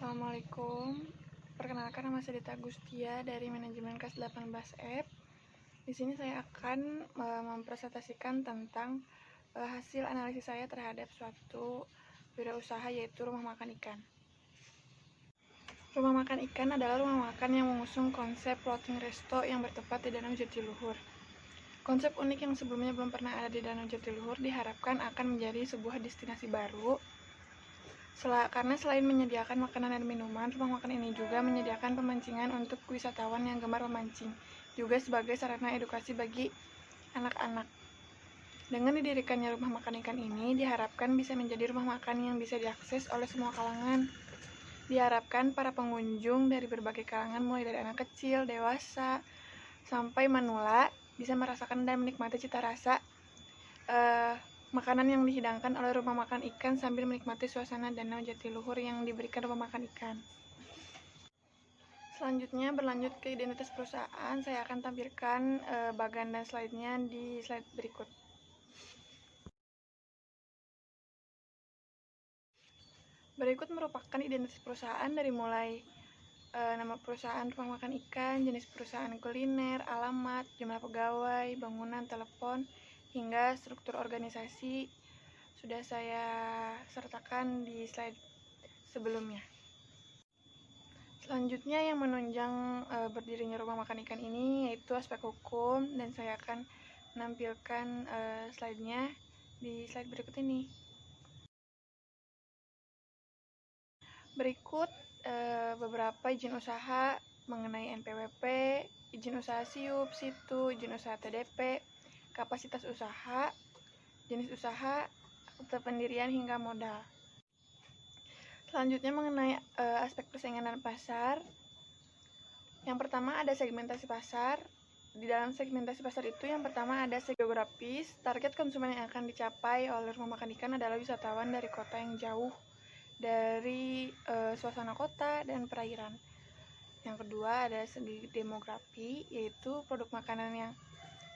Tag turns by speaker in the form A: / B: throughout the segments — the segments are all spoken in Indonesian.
A: Assalamualaikum. Perkenalkan, nama saya Dita Agustia dari manajemen kelas 18F. Di sini saya akan mempresentasikan tentang hasil analisis saya terhadap suatu wirausaha, yaitu rumah makan ikan. Rumah makan ikan adalah rumah makan yang mengusung konsep floating resto yang bertempat di Danau Jatiluhur. Konsep unik yang sebelumnya belum pernah ada di Danau Jatiluhur diharapkan akan menjadi sebuah destinasi baru. Karena selain menyediakan makanan dan minuman, rumah makan ini juga menyediakan pemancingan untuk wisatawan yang gemar memancing, juga sebagai sarana edukasi bagi anak-anak. Dengan didirikannya rumah makan ikan ini, diharapkan bisa menjadi rumah makan yang bisa diakses oleh semua kalangan. Diharapkan para pengunjung dari berbagai kalangan, mulai dari anak kecil, dewasa, sampai manula, bisa merasakan dan menikmati cita rasa makanan yang dihidangkan oleh rumah makan ikan sambil menikmati suasana Danau Jatiluhur yang diberikan rumah makan ikan. Selanjutnya berlanjut ke identitas perusahaan, saya akan tampilkan bagan dan slide-nya di slide berikut. Berikut merupakan identitas perusahaan dari mulai nama perusahaan rumah makan ikan, jenis perusahaan kuliner, alamat, jumlah pegawai, bangunan, telepon, hingga struktur organisasi sudah saya sertakan di slide sebelumnya. Selanjutnya yang menunjang berdirinya rumah makan ikan ini yaitu aspek hukum, dan saya akan menampilkan slide-nya di slide berikut ini. Berikut beberapa izin usaha mengenai NPWP, izin usaha SIUP, SITU, izin usaha TDP, kapasitas usaha, jenis usaha, akte pendirian, hingga modal. Selanjutnya mengenai aspek persaingan dan pasar. Yang pertama ada segmentasi pasar. Di dalam segmentasi pasar itu yang pertama ada segi geografis. Target konsumen yang akan dicapai oleh rumah makan ikan adalah wisatawan dari kota yang jauh dari suasana kota dan perairan. Yang kedua ada segi demografi, yaitu produk makanan yang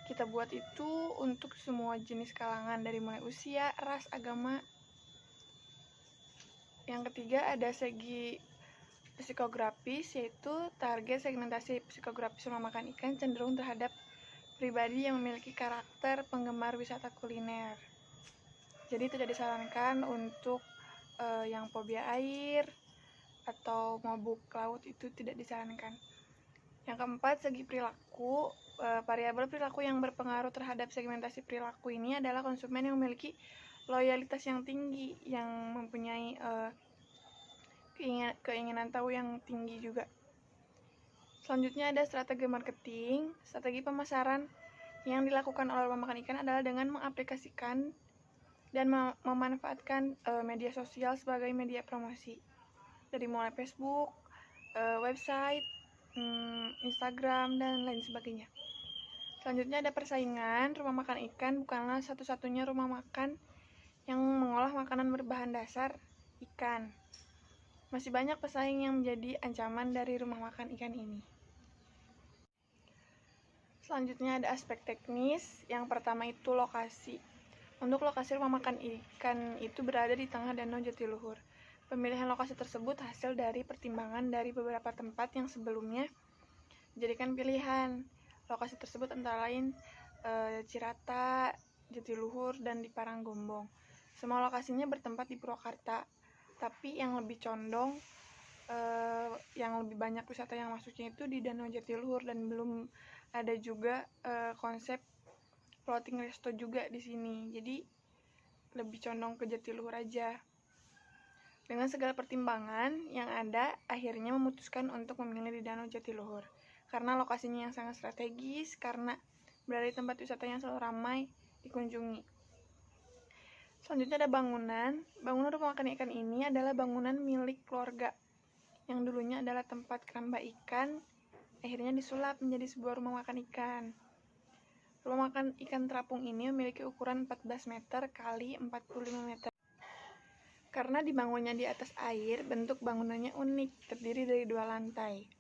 A: kita buat itu untuk semua jenis kalangan dari mulai usia, ras, agama. Yang ketiga ada segi psikografis, yaitu target segmentasi psikografis rumah makan ikan cenderung terhadap pribadi yang memiliki karakter penggemar wisata kuliner. Jadi tidak disarankan untuk yang fobia air atau mabuk laut, itu tidak disarankan. Yang keempat, segi perilaku. Variabel perilaku yang berpengaruh terhadap segmentasi perilaku ini adalah konsumen yang memiliki loyalitas yang tinggi, yang mempunyai keinginan tahu yang tinggi juga. Selanjutnya ada strategi marketing. Strategi pemasaran yang dilakukan oleh rumah makan ikan adalah dengan mengaplikasikan dan memanfaatkan media sosial sebagai media promosi, dari mulai Facebook, website, Instagram, dan lain sebagainya. Selanjutnya ada persaingan. Rumah makan ikan bukanlah satu-satunya rumah makan yang mengolah makanan berbahan dasar ikan. Masih banyak pesaing yang menjadi ancaman dari rumah makan ikan ini. Selanjutnya ada aspek teknis. Yang pertama itu lokasi. Untuk lokasi rumah makan ikan itu berada di tengah Danau Jatiluhur. Pemilihan lokasi tersebut hasil dari pertimbangan dari beberapa tempat yang sebelumnya dijadikan pilihan. Lokasi tersebut antara lain Cirata, Jatiluhur, dan di Paranggombong. Semua lokasinya bertempat di Purwakarta, tapi yang lebih condong, yang lebih banyak wisata yang masuknya itu di Danau Jatiluhur, dan belum ada juga konsep floating resto juga di sini. Jadi lebih condong ke Jatiluhur aja. Dengan segala pertimbangan yang ada, akhirnya memutuskan untuk memilih di Danau Jatiluhur. Karena lokasinya yang sangat strategis, karena berada di tempat wisata yang selalu ramai dikunjungi. Selanjutnya ada bangunan. Bangunan rumah makan ikan ini adalah bangunan milik keluarga yang dulunya adalah tempat keramba ikan, akhirnya disulap menjadi sebuah rumah makan ikan. Rumah makan ikan terapung ini memiliki ukuran 14 meter kali 45 meter. Karena dibangunnya di atas air, bentuk bangunannya unik, terdiri dari 2 lantai.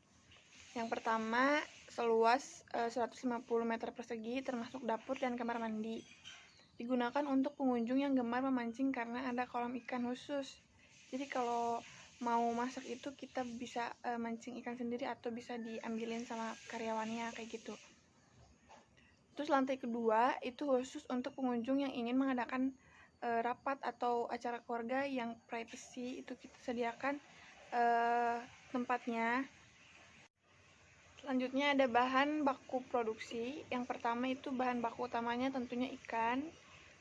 A: Yang pertama, seluas 150 meter persegi, termasuk dapur dan kamar mandi. Digunakan untuk pengunjung yang gemar memancing karena ada kolam ikan khusus. Jadi kalau mau masak itu kita bisa mancing ikan sendiri atau bisa diambilin sama karyawannya kayak gitu. Terus lantai kedua itu khusus untuk pengunjung yang ingin mengadakan rapat atau acara keluarga yang privacy, itu kita sediakan tempatnya. Selanjutnya ada bahan baku produksi. Yang pertama itu bahan baku utamanya tentunya ikan,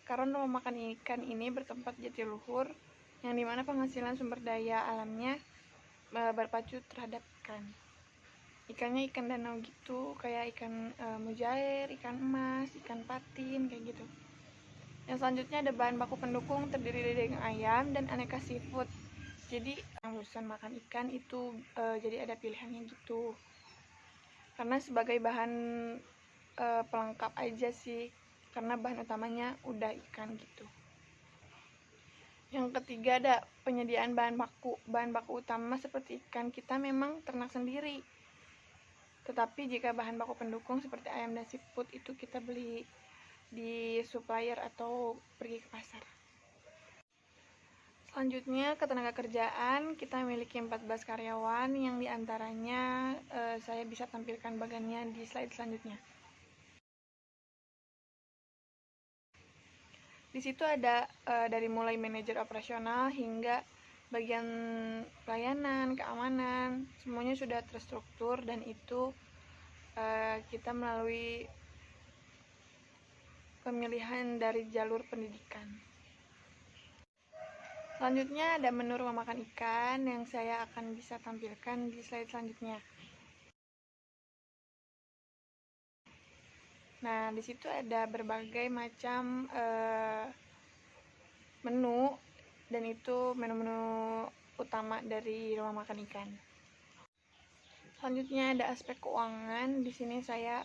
A: karena rumah makan ikan ini bertempat jatiluhur, yang dimana penghasilan sumber daya alamnya berpacu terhadap ikan. Ikannya ikan danau gitu, kayak ikan mujair, ikan emas, ikan patin, kayak gitu. Yang selanjutnya ada bahan baku pendukung terdiri dari daging ayam dan aneka seafood. Jadi yang bosan makan ikan itu jadi ada pilihannya gitu. Karena sebagai bahan pelengkap aja sih, karena bahan utamanya udah ikan gitu. Yang ketiga ada penyediaan bahan baku. Bahan baku utama seperti ikan kita memang ternak sendiri. Tetapi jika bahan baku pendukung seperti ayam dan seafood itu kita beli di supplier atau pergi ke pasar. Selanjutnya ketenaga kerjaan, kita memiliki 14 karyawan yang diantaranya saya bisa tampilkan bagiannya di slide selanjutnya. Di situ ada dari mulai manajer operasional hingga bagian pelayanan, keamanan, semuanya sudah terstruktur dan itu kita melalui pemilihan dari jalur pendidikan. Selanjutnya ada menu rumah makan ikan yang saya akan bisa tampilkan di slide selanjutnya. Nah, di situ ada berbagai macam menu dan itu menu-menu utama dari rumah makan ikan. Selanjutnya ada aspek keuangan. Di sini saya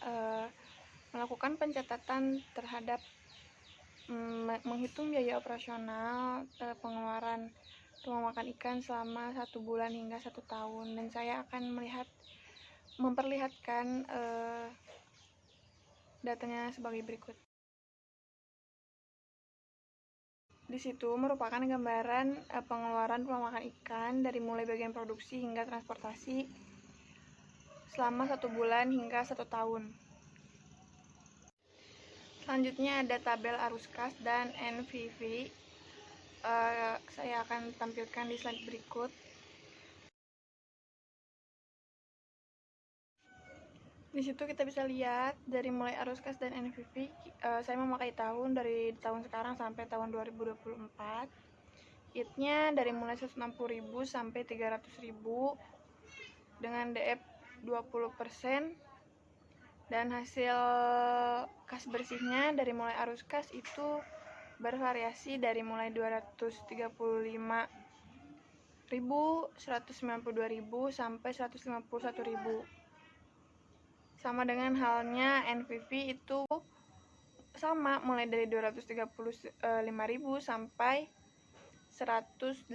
A: melakukan pencatatan terhadap menghitung biaya operasional pengeluaran rumah makan ikan selama 1 bulan hingga 1 tahun, dan saya akan memperlihatkan datanya sebagai berikut. Di situ merupakan gambaran pengeluaran rumah makan ikan dari mulai bagian produksi hingga transportasi selama 1 bulan hingga 1 tahun. Selanjutnya ada tabel arus kas dan NPV. Saya akan tampilkan di slide berikut. Di situ kita bisa lihat dari mulai arus kas dan NPV, saya memakai tahun dari tahun sekarang sampai tahun 2024. IT-nya dari mulai 160.000 sampai 300.000 dengan DF 20%, dan hasil kas bersihnya dari mulai arus kas itu bervariasi dari mulai 235.000, 192.000 sampai 151.000. Sama dengan halnya NPV itu sama, mulai dari 235.000 sampai 184.000.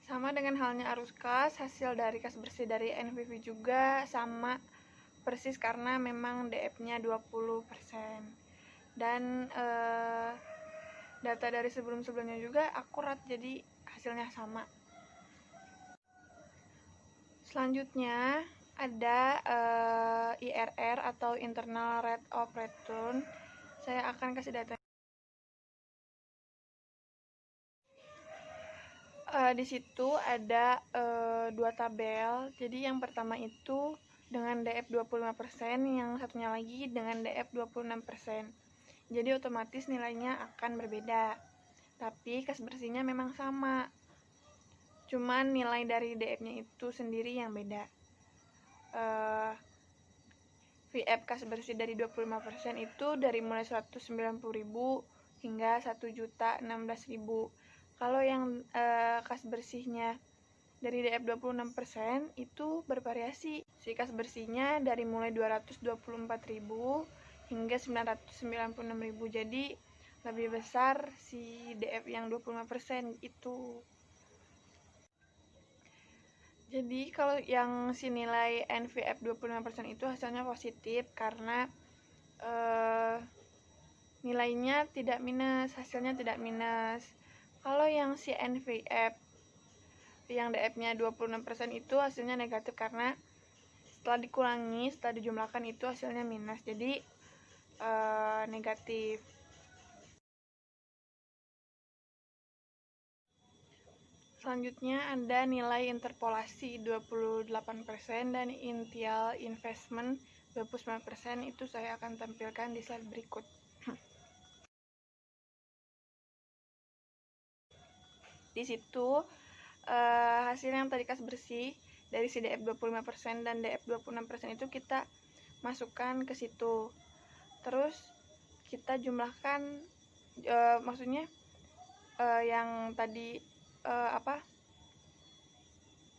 A: Sama dengan halnya arus kas, hasil dari kas bersih dari NPV juga sama persis karena memang DF-nya 20%. Dan data dari sebelum-sebelumnya juga akurat, jadi hasilnya sama. Selanjutnya ada IRR atau Internal Rate of Return. Saya akan kasih data. Di situ ada 2 tabel. Jadi yang pertama itu dengan DF 25%, yang satunya lagi dengan DF 26%. Jadi otomatis nilainya akan berbeda. Tapi kas bersihnya memang sama. Cuman nilai dari DF-nya itu sendiri yang beda. VF kas bersih dari 25% itu dari mulai 190.000 hingga 1.016.000. Kalau yang kas bersihnya dari DF 26% itu bervariasi. Si kas bersihnya dari mulai 224.000 hingga 996.000. Jadi lebih besar si DF yang 25% itu. Jadi kalau yang si nilai NVF 25% itu hasilnya positif karena nilainya tidak minus, hasilnya tidak minus. Kalau yang si NVF yang DF-nya 26% itu hasilnya negatif karena setelah dikurangi, setelah dijumlahkan itu hasilnya minus, jadi negatif. Selanjutnya ada nilai interpolasi 28% dan initial investment 29%, itu saya akan tampilkan di slide berikut. Di situ hasil yang tadi kas bersih dari si DF 25% dan DF 26% itu kita masukkan ke situ. Terus kita jumlahkan maksudnya yang tadi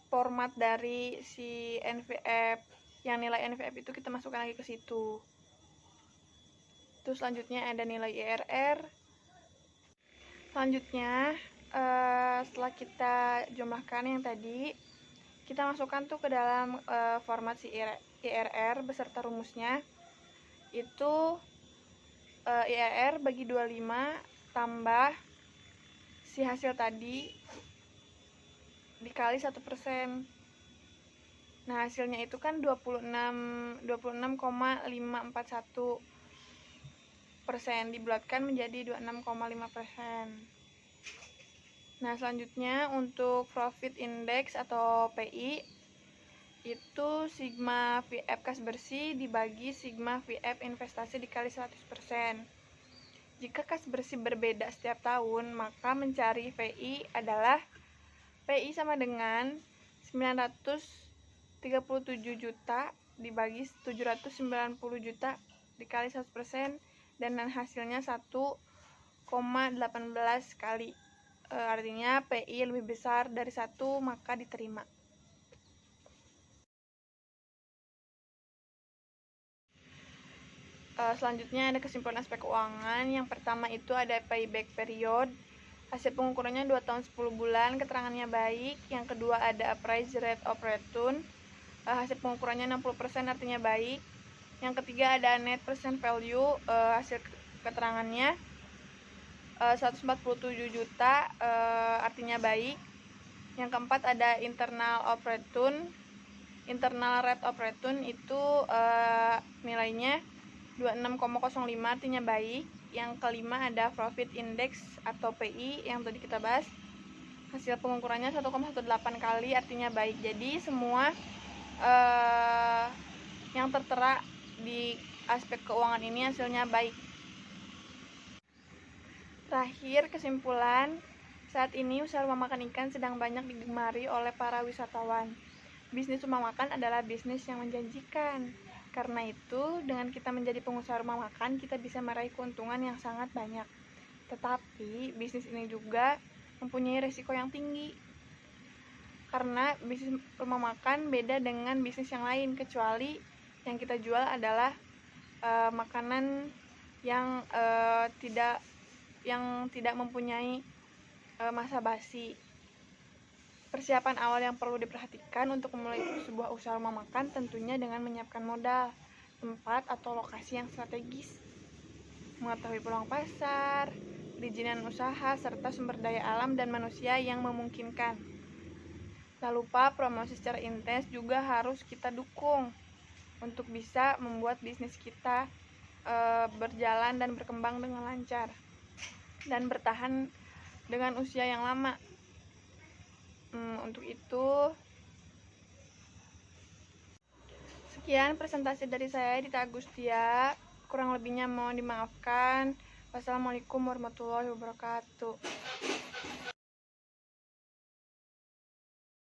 A: format dari si NVF, yang nilai NVF itu kita masukkan lagi ke situ. Terus selanjutnya ada nilai IRR. Selanjutnya setelah kita jumlahkan yang tadi, kita masukkan tuh ke dalam format si IRR beserta rumusnya. Itu IRR bagi 25 tambah si hasil tadi dikali 1%. Nah, hasilnya itu kan 26,541%, dibulatkan menjadi 26,5%. Nah, selanjutnya untuk profit index atau PI itu sigma VF kas bersih dibagi sigma VF investasi dikali 100%. Jika kas bersih berbeda setiap tahun, maka mencari PI adalah PI sama dengan 937 juta dibagi 790 juta dikali 100%, dan hasilnya 1,18 kali. Artinya PI lebih besar dari 1, maka diterima. Selanjutnya ada kesimpulan aspek keuangan. Yang pertama itu ada payback period. Hasil pengukurannya 2 tahun 10 bulan, keterangannya baik. Yang kedua ada appraised rate of return. Hasil pengukurannya 60%, artinya baik. Yang ketiga ada net present value. Hasil keterangannya 147 juta, artinya baik. Yang keempat ada internal of return. Internal rate of return itu nilainya 26,05, artinya baik. Yang kelima ada profit index atau PI yang tadi kita bahas. Hasil pengukurannya 1,18 kali, artinya baik. Jadi semua yang tertera di aspek keuangan ini hasilnya baik. Terakhir, kesimpulan, saat ini usaha rumah makan ikan sedang banyak digemari oleh para wisatawan. Bisnis rumah makan adalah bisnis yang menjanjikan. Karena itu, dengan kita menjadi pengusaha rumah makan, kita bisa meraih keuntungan yang sangat banyak. Tetapi, bisnis ini juga mempunyai risiko yang tinggi. Karena bisnis rumah makan beda dengan bisnis yang lain, kecuali yang kita jual adalah makanan yang tidak mempunyai masa basi. Persiapan awal yang perlu diperhatikan untuk memulai sebuah usaha rumah makan tentunya dengan menyiapkan modal, tempat atau lokasi yang strategis, mengetahui peluang pasar, perizinan usaha, serta sumber daya alam dan manusia yang memungkinkan. Tak lupa promosi secara intens juga harus kita dukung untuk bisa membuat bisnis kita berjalan dan berkembang dengan lancar dan bertahan dengan usia yang lama. Untuk itu, sekian presentasi dari saya, Dita Agustia. Kurang lebihnya mohon dimaafkan. Wassalamualaikum warahmatullahi wabarakatuh.